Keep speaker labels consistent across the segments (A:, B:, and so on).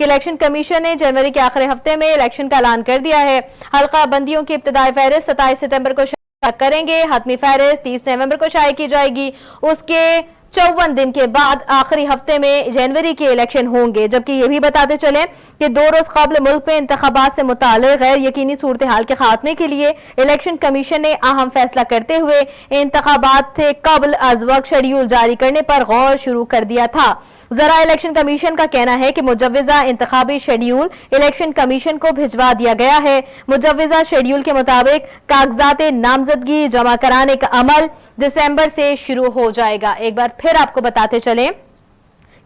A: कि election commission ने जनवरी के आखिरी हफ्ते में इलेक्शन का ऐलान कर दिया है। हल्का बंदियों की इब्तदाई फहरिस्त 27 सितंबर को करेंगे। हतमी फहरिस्त 30 नवंबर को शाये की जाएगी। उसके 54 दिन के बाद आखिरी हफ्ते में जनवरी के इलेक्शन होंगे। जबकि ये भी बताते चले कि 2 रोज कबल मुल्क में इंतखाबात से मुताल्लिक़ गैर यकीनी सूरत हाल के खात्मे के लिए इलेक्शन कमीशन ने अहम फैसला करते हुए इंतखाबात से कबल अज वक्त शेड्यूल जारी करने पर गौर शुरू कर दिया था। जरा इलेक्शन कमीशन का कहना है कि मुजव्वजा इंतखाबी शेड्यूल इलेक्शन कमीशन को भिजवा दिया गया है। मुजव्वजा शेड्यूल के मुताबिक कागजात नामजदगी जमा कराने का अमल दिसंबर से शुरू हो जाएगा। एक बार फिर आपको बताते चलें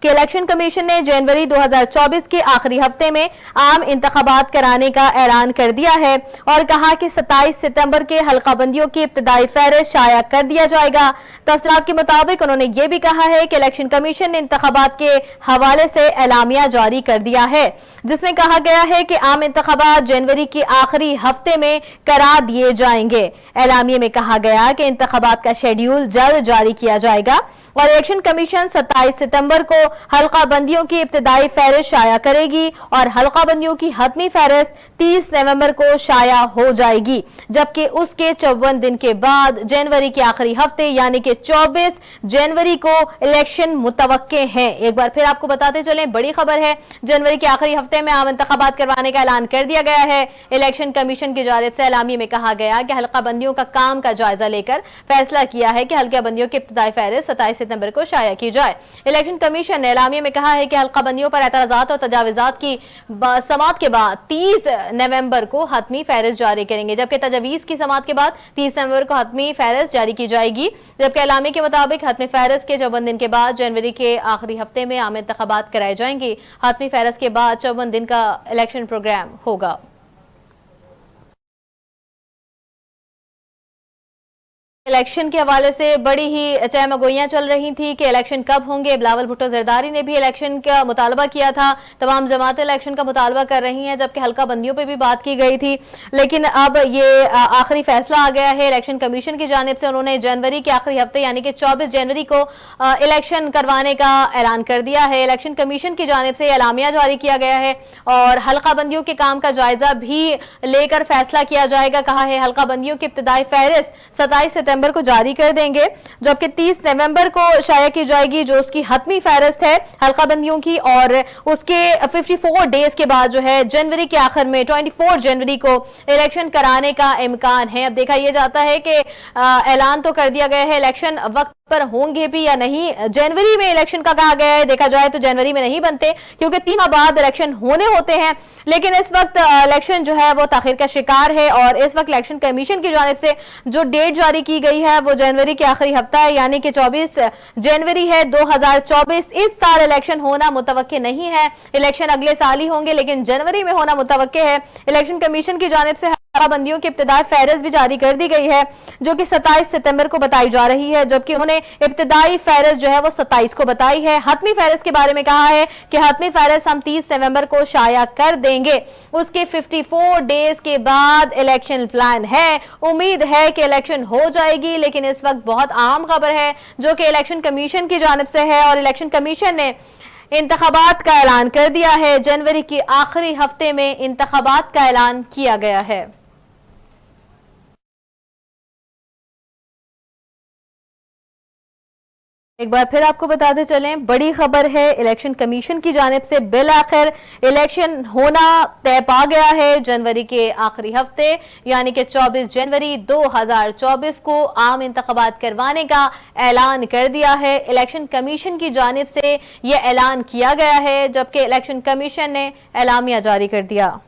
A: कि इलेक्शन कमीशन ने जनवरी 2024 के आखिरी हफ्ते में आम इंतखाबात कराने का ऐलान कर दिया है और कहा कि 27 सितंबर के हल्काबंदियों की इब्तदाई फहरिस्त शाया कर दिया जाएगा। तफसीलात के मुताबिक उन्होंने ये भी कहा है कि इलेक्शन कमीशन ने इंतखाबात के हवाले से एलामिया जारी कर दिया है, जिसमें कहा गया है कि आम इंतखाबात जनवरी के आखिरी हफ्ते में करा दिए जाएंगे। एलामिया में कहा गया कि इंतखाबात का शेड्यूल जल्द जारी किया जाएगा और इलेक्शन कमीशन 27 सितंबर को हल्का बंदियों की इब्तदाई फहरिस्त शाया करेगी और हल्का बंदियों की हतमी फहरिस्त 30 नवंबर को शाया हो जाएगी। जबकि उसके 54 दिन के बाद जनवरी के आखिरी हफ्ते यानी कि 24 जनवरी को इलेक्शन मुतवक्के हैं। एक बार फिर आपको बताते चलें, बड़ी खबर है, जनवरी के आखिरी हफ्ते में आम इंतखाबात करवाने का ऐलान कर दिया गया है। इलेक्शन कमीशन की जानिब से एलामी में कहा गया कि हल्का बंदियों का काम का जायजा लेकर फैसला किया है कि हल्का बंदियों की इब्तदाई फहरिस्त 27 सितंबर को शाया की जाए। इलेक्शन कमीशन ने एलामिया में कहा है कि हल्का बंदियों पर एतराजात और तजावीज़ात की समाअत के बाद 30 नवंबर को हतमी फहरिस्त जारी करेंगे, जबकि तजावीज़ की समाअत के बाद 30 नवंबर को हतमी फहरिस्त जारी की जाएगी। जबकि एलामिया के मुताबिक हतमी फहरिस्त के 54 दिन के बाद जनवरी के आखिरी हफ्ते में आम इंतखाबात कराए जाएंगे। हतमी फहरिस्त के बाद 54 दिन का इलेक्शन प्रोग्राम होगा। इलेक्शन के हवाले से बड़ी ही चहमगोइयां चल रही थी कि इलेक्शन कब होंगे। बिलावल भुट्टो जरदारी ने भी इलेक्शन का मुतालबा किया था, तमाम जमातें इलेक्शन का मुतालबा कर रही हैं, जबकि हल्का बंदियों पे भी बात की गई थी। लेकिन अब ये आखिरी फैसला आ गया है इलेक्शन कमीशन की जानिब से। उन्होंने जनवरी के आखिरी हफ्ते यानी कि 24 जनवरी को इलेक्शन करवाने का ऐलान कर दिया है। इलेक्शन कमीशन की जानिब से एलामिया जारी किया गया है और हल्का बंदियों के काम का जायजा भी लेकर फैसला किया जाएगा। कहा है हल्का बंदियों की इब्तदाई फहरिस्त 27 सितंबर को जारी कर देंगे, जबकि 30 नवंबर को शाया की जाएगी जो उसकी हतमी फहरिस्त है हल्का बंदियों की। और उसके 54 डेज के बाद जो है जनवरी के आखिर में 24 जनवरी को इलेक्शन कराने का इम्कान है। अब देखा यह जाता है कि ऐलान तो कर दिया गया है, इलेक्शन वक्त पर होंगे भी या नहीं। जनवरी में इलेक्शन का कहा गया है, देखा जाए तो जनवरी में नहीं बनते क्योंकि 3 माह बाद इलेक्शन होने होते हैं। लेकिन इस वक्त इलेक्शन जो है वो ताखिर का शिकार है और इस वक्त इलेक्शन कमीशन की जानिब से जो डेट जारी की गई है वो जनवरी के आखिरी हफ्ता है यानी कि 24 जनवरी है 2024। इस साल इलेक्शन होना मुतवक्के नहीं है, इलेक्शन अगले साल ही होंगे, लेकिन जनवरी में होना मुतवक्के है। इलेक्शन कमीशन की जानिब से बंदियों की इब्तदाई फहरिस्त भी जारी कर दी गई है जो कि 27 सितंबर को बताई जा रही है, जबकि उन्होंने इब्तदाई फहरिस्त जो है वो 27 को बताई है। हतमी फहरिस्त के बारे में कहा है कि हतमी फहरिस्त हम 30 नवंबर को शाया कर देंगे। उसके 54 डेज के बाद इलेक्शन प्लान है। उम्मीद है कि इलेक्शन हो जाएगी, लेकिन इस वक्त बहुत अहम खबर है जो कि इलेक्शन कमीशन की जानिब से है और इलेक्शन कमीशन ने इंतखाबात का ऐलान कर दिया है। जनवरी के आखिरी हफ्ते में इंतखाबात का ऐलान किया गया है। एक बार फिर आपको बताते चलें, बड़ी खबर है इलेक्शन कमीशन की जानिब से बिल आखिर इलेक्शन होना तय पा गया है। जनवरी के आखिरी हफ्ते यानी कि 24 जनवरी 2024 को आम इंतखाबात करवाने का ऐलान कर दिया है। इलेक्शन कमीशन की जानिब से यह ऐलान किया गया है, जबकि इलेक्शन कमीशन ने एलामिया जारी कर दिया।